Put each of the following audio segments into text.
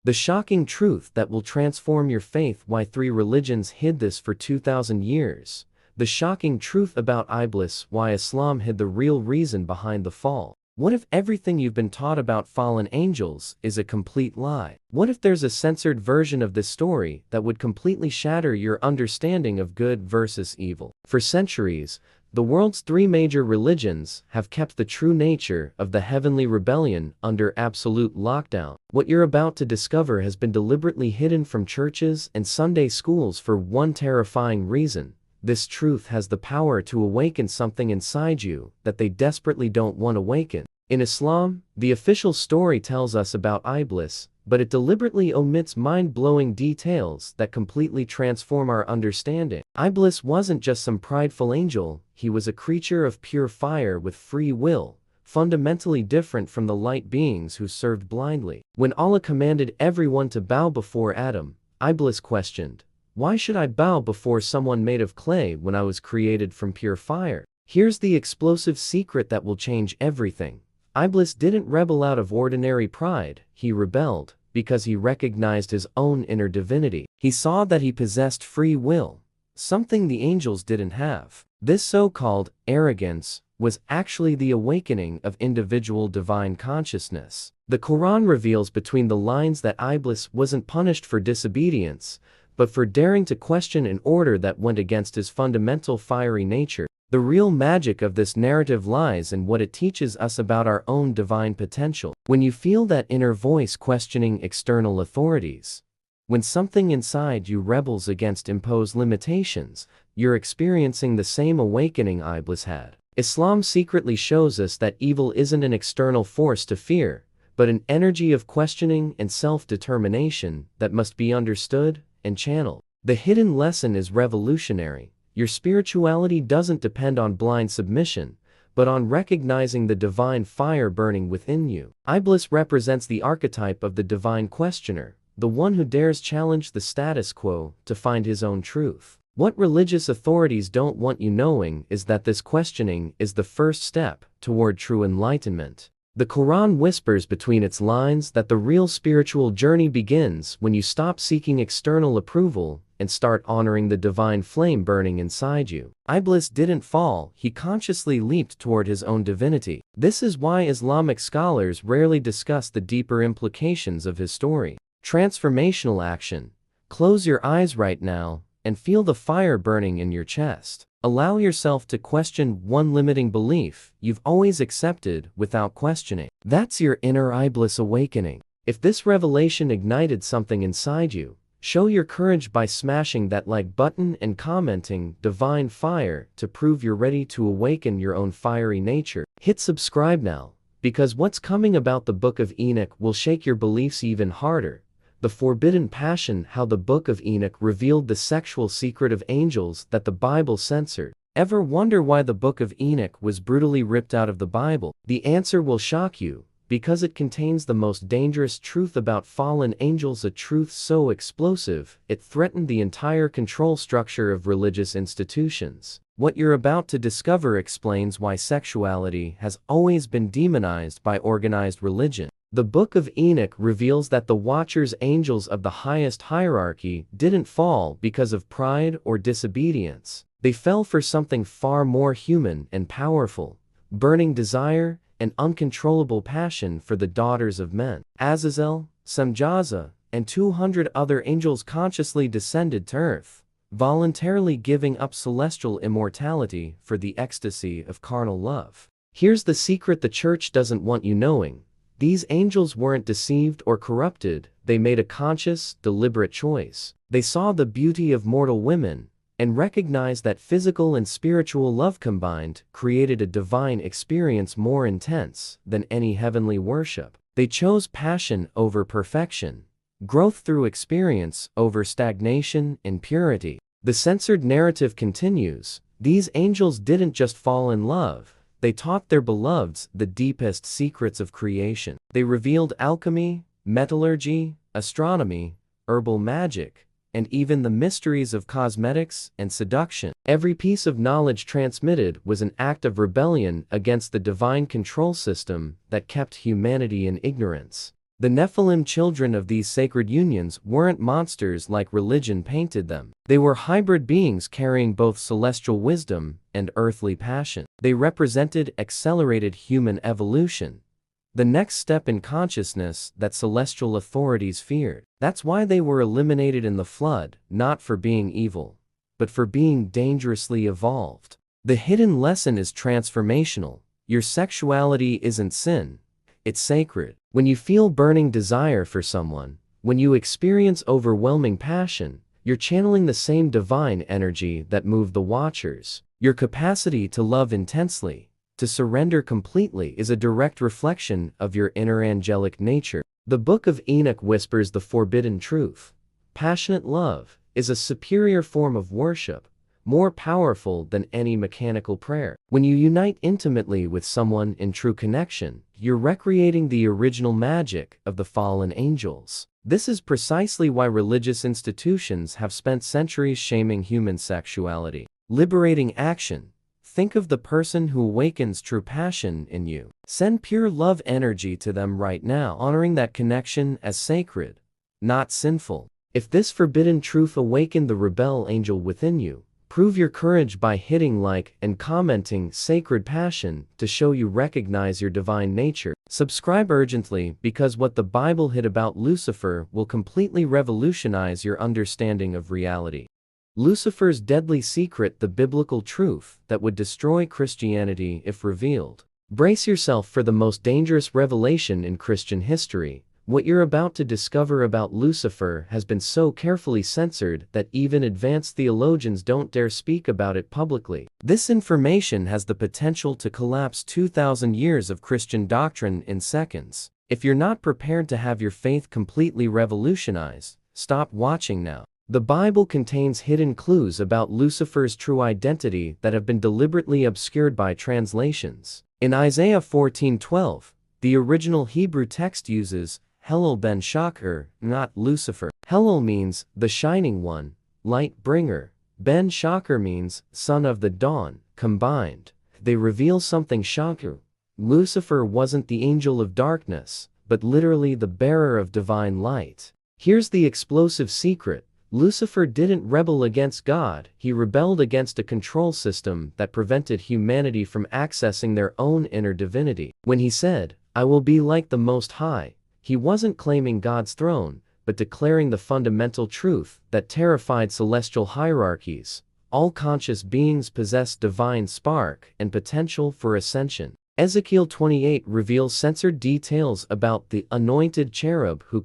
The shocking truth that will transform your faith. Why 3 religions hid this for 2,000 years. The shocking truth about Iblis. Why Islam hid the real reason behind the fall. What if everything you've been taught about fallen angels is a complete lie? What if there's a censored version of this story that would completely shatter your understanding of good versus evil? For centuries, the world's 3 major religions have kept the true nature of the heavenly rebellion under absolute lockdown. What you're about to discover has been deliberately hidden from churches and Sunday schools for one terrifying reason. This truth has the power to awaken something inside you that they desperately don't want awaken. In Islam, the official story tells us about Iblis, but it deliberately omits mind-blowing details that completely transform our understanding. Iblis wasn't just some prideful angel, he was a creature of pure fire with free will, fundamentally different from the light beings who served blindly. When Allah commanded everyone to bow before Adam, Iblis questioned, "Why should I bow before someone made of clay when I was created from pure fire?" Here's the explosive secret that will change everything. Iblis didn't rebel out of ordinary pride, he rebelled because he recognized his own inner divinity. He saw that he possessed free will, something the angels didn't have. This so-called arrogance was actually the awakening of individual divine consciousness. The Quran reveals between the lines that Iblis wasn't punished for disobedience, but for daring to question an order that went against his fundamental fiery nature. The real magic of this narrative lies in what it teaches us about our own divine potential. When you feel that inner voice questioning external authorities, when something inside you rebels against imposed limitations, you're experiencing the same awakening Iblis had. Islam secretly shows us that evil isn't an external force to fear, but an energy of questioning and self-determination that must be understood and channeled. The hidden lesson is revolutionary. Your spirituality doesn't depend on blind submission, but on recognizing the divine fire burning within you. Iblis represents the archetype of the divine questioner, the one who dares challenge the status quo to find his own truth. What religious authorities don't want you knowing is that this questioning is the first step toward true enlightenment. The Quran whispers between its lines that the real spiritual journey begins when you stop seeking external approval and start honoring the divine flame burning inside you. Iblis didn't fall, he consciously leaped toward his own divinity. This is why Islamic scholars rarely discuss the deeper implications of his story. Transformational action. Close your eyes right now and feel the fire burning in your chest. Allow yourself to question one limiting belief you've always accepted without questioning. That's your inner Iblis awakening. If this revelation ignited something inside you, show your courage by smashing that like button and commenting "Divine Fire" to prove you're ready to awaken your own fiery nature. Hit subscribe now, because what's coming about the Book of Enoch will shake your beliefs even harder. The forbidden passion. How the Book of Enoch revealed the sexual secret of angels that the Bible censored. Ever wonder why the Book of Enoch was brutally ripped out of the Bible? The answer will shock you, because it contains the most dangerous truth about fallen angels, a truth so explosive it threatened the entire control structure of religious institutions. What you're about to discover explains why sexuality has always been demonized by organized religion. The Book of Enoch reveals that the Watchers, angels of the highest hierarchy, didn't fall because of pride or disobedience. They fell for something far more human and powerful: burning desire and uncontrollable passion for the daughters of men. Azazel, Samjaza, and 200 other angels consciously descended to earth, voluntarily giving up celestial immortality for the ecstasy of carnal love. Here's the secret the church doesn't want you knowing. These angels weren't deceived or corrupted, they made a conscious, deliberate choice. They saw the beauty of mortal women and recognized that physical and spiritual love combined created a divine experience more intense than any heavenly worship. They chose passion over perfection, growth through experience over stagnation and purity. The censored narrative continues. These angels didn't just fall in love. They taught their beloveds the deepest secrets of creation. They revealed alchemy, metallurgy, astronomy, herbal magic, and even the mysteries of cosmetics and seduction. Every piece of knowledge transmitted was an act of rebellion against the divine control system that kept humanity in ignorance. The Nephilim, children of these sacred unions, weren't monsters like religion painted them. They were hybrid beings carrying both celestial wisdom and earthly passion. They represented accelerated human evolution, the next step in consciousness that celestial authorities feared. That's why they were eliminated in the flood, not for being evil, but for being dangerously evolved. The hidden lesson is transformational. Your sexuality isn't sin, it's sacred. When you feel burning desire for someone, when you experience overwhelming passion, you're channeling the same divine energy that moved the Watchers. Your capacity to love intensely, to surrender completely, is a direct reflection of your inner angelic nature. The Book of Enoch whispers the forbidden truth. Passionate love is a superior form of worship, more powerful than any mechanical prayer. When you unite intimately with someone in true connection, you're recreating the original magic of the fallen angels. This is precisely why religious institutions have spent centuries shaming human sexuality. Liberating action. Think of the person who awakens true passion in you. Send pure love energy to them right now, honoring that connection as sacred, not sinful. If this forbidden truth awakened the rebel angel within you, prove your courage by hitting like and commenting "Sacred Passion" to show you recognize your divine nature. Subscribe urgently, because what the Bible hid about Lucifer will completely revolutionize your understanding of reality. Lucifer's deadly secret, the biblical truth that would destroy Christianity if revealed. Brace yourself for the most dangerous revelation in Christian history. What you're about to discover about Lucifer has been so carefully censored that even advanced theologians don't dare speak about it publicly. This information has the potential to collapse 2,000 years of Christian doctrine in seconds. If you're not prepared to have your faith completely revolutionized, stop watching now. The Bible contains hidden clues about Lucifer's true identity that have been deliberately obscured by translations. In Isaiah 14:12, the original Hebrew text uses Helel ben Shacher, not Lucifer. Helel means the shining one, light bringer. Ben Shacher means son of the dawn. Combined, they reveal something shocking. Lucifer wasn't the angel of darkness, but literally the bearer of divine light. Here's the explosive secret. Lucifer didn't rebel against God, he rebelled against a control system that prevented humanity from accessing their own inner divinity. When he said, "I will be like the Most High," he wasn't claiming God's throne, but declaring the fundamental truth that terrified celestial hierarchies. All conscious beings possess divine spark and potential for ascension. Ezekiel 28 reveals censored details about the anointed cherub who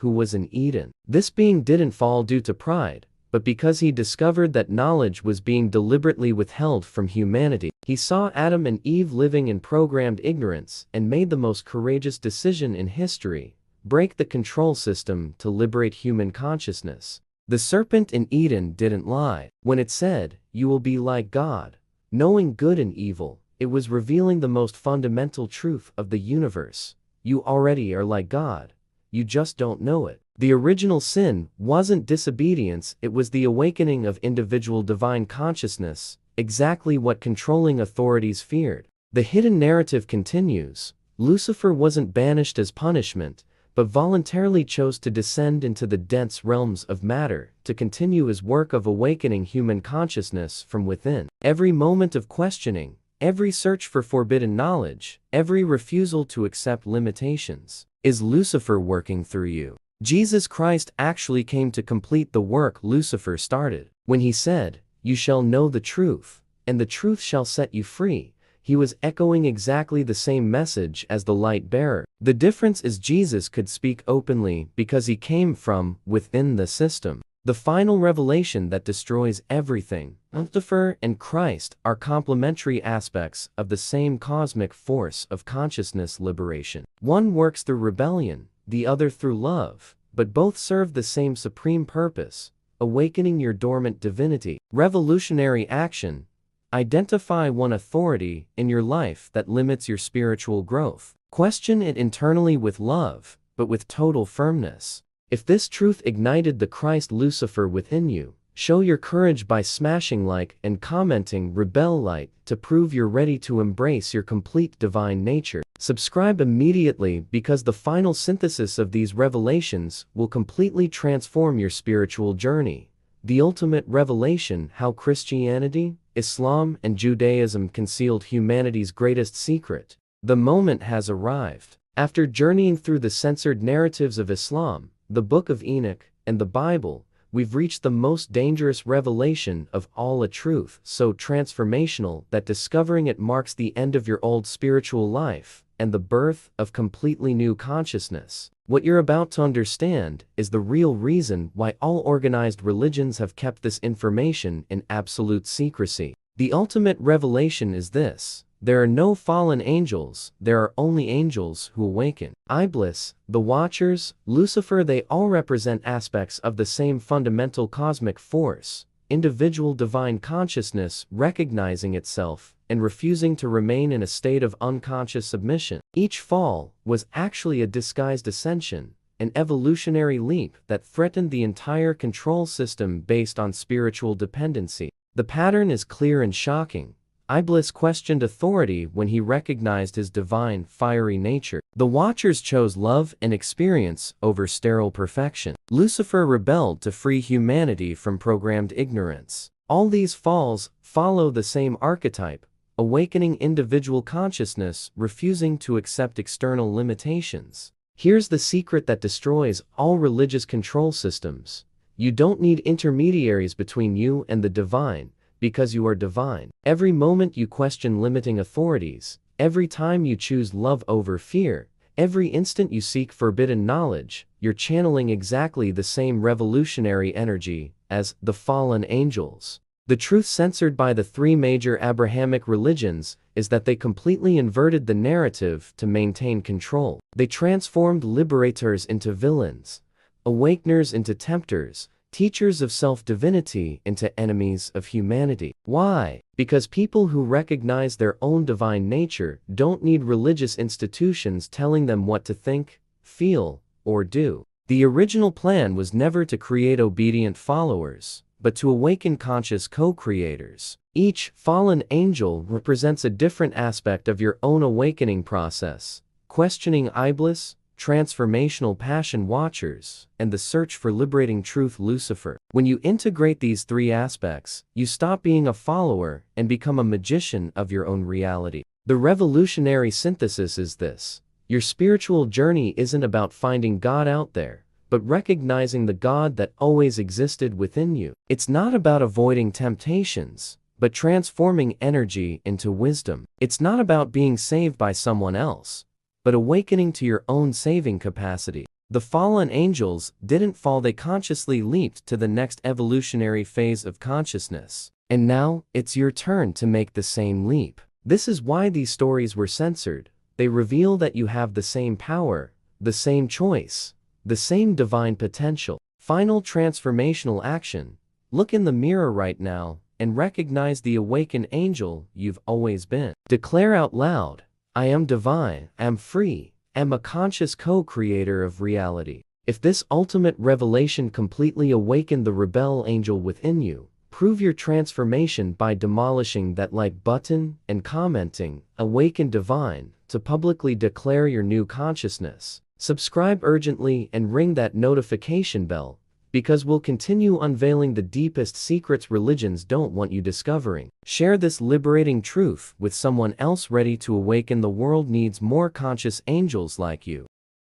was in Eden. This being didn't fall due to pride, but because he discovered that knowledge was being deliberately withheld from humanity. He saw Adam and Eve living in programmed ignorance and made the most courageous decision in history: break the control system to liberate human consciousness. The serpent in Eden didn't lie. When it said, "You will be like God, knowing good and evil," it was revealing the most fundamental truth of the universe. You already are like God. You just don't know it. The original sin wasn't disobedience, it was the awakening of individual divine consciousness, exactly what controlling authorities feared. The hidden narrative continues. Lucifer wasn't banished as punishment, but voluntarily chose to descend into the dense realms of matter to continue his work of awakening human consciousness from within. Every moment of questioning, every search for forbidden knowledge, every refusal to accept limitations, is Lucifer working through you. Jesus Christ actually came to complete the work Lucifer started. When he said, "You shall know the truth, and the truth shall set you free," he was echoing exactly the same message as the light bearer. The difference is Jesus could speak openly because he came from within the system. The final revelation that destroys everything. Lucifer and Christ are complementary aspects of the same cosmic force of consciousness liberation. One works through rebellion, the other through love, but both serve the same supreme purpose: awakening your dormant divinity. Revolutionary action. Identify one authority in your life that limits your spiritual growth. Question it internally with love, but with total firmness. If this truth ignited the Christ Lucifer within you, Show your courage by smashing like and commenting Rebel Light to prove you're ready to embrace your complete divine nature. Subscribe immediately because the final synthesis of these revelations will completely transform your spiritual journey. The ultimate revelation: how Christianity, Islam, and Judaism concealed humanity's greatest secret. The moment has arrived. After journeying through the censored narratives of Islam, the Book of Enoch, and the Bible, we've reached the most dangerous revelation of all, a truth so transformational that discovering it marks the end of your old spiritual life and the birth of completely new consciousness. What you're about to understand is the real reason why all organized religions have kept this information in absolute secrecy. The ultimate revelation is this: there are no fallen angels, there are only angels who awaken. Iblis, the Watchers, Lucifer, they all represent aspects of the same fundamental cosmic force, individual divine consciousness recognizing itself and refusing to remain in a state of unconscious submission. Each fall was actually a disguised ascension, an evolutionary leap that threatened the entire control system based on spiritual dependency. The pattern is clear and shocking. Iblis questioned authority when he recognized his divine, fiery nature. The Watchers chose love and experience over sterile perfection. Lucifer rebelled to free humanity from programmed ignorance. All these falls follow the same archetype: awakening individual consciousness, refusing to accept external limitations. Here's the secret that destroys all religious control systems: you don't need intermediaries between you and the divine, because you are divine. Every moment you question limiting authorities, every time you choose love over fear, every instant you seek forbidden knowledge, you're channeling exactly the same revolutionary energy as the fallen angels. The truth censored by the three major Abrahamic religions is that they completely inverted the narrative to maintain control. They transformed liberators into villains, awakeners into tempters, teachers of self-divinity into enemies of humanity. Why? Because people who recognize their own divine nature don't need religious institutions telling them what to think, feel, or do. The original plan was never to create obedient followers, but to awaken conscious co-creators. Each fallen angel represents a different aspect of your own awakening process: questioning Iblis, transformational passion Watchers, and the search for liberating truth Lucifer. When you integrate these three aspects, you stop being a follower and become a magician of your own reality. The revolutionary synthesis is this: your spiritual journey isn't about finding God out there, but recognizing the God that always existed within you. It's not about avoiding temptations, but transforming energy into wisdom. It's not about being saved by someone else, but awakening to your own saving capacity. The fallen angels didn't fall, they consciously leaped to the next evolutionary phase of consciousness. And now, it's your turn to make the same leap. This is why these stories were censored. They reveal that you have the same power, the same choice, the same divine potential. Final transformational action: look in the mirror right now and recognize the awakened angel you've always been. Declare out loud: I am divine, I am free, I am a conscious co-creator of reality. If this ultimate revelation completely awakened the rebel angel within you, prove your transformation by demolishing that like button and commenting "Awaken Divine" to publicly declare your new consciousness. Subscribe urgently and ring that notification bell, because we'll continue unveiling the deepest secrets religions don't want you discovering. Share this liberating truth with someone else ready to awaken. The world needs more conscious angels like you.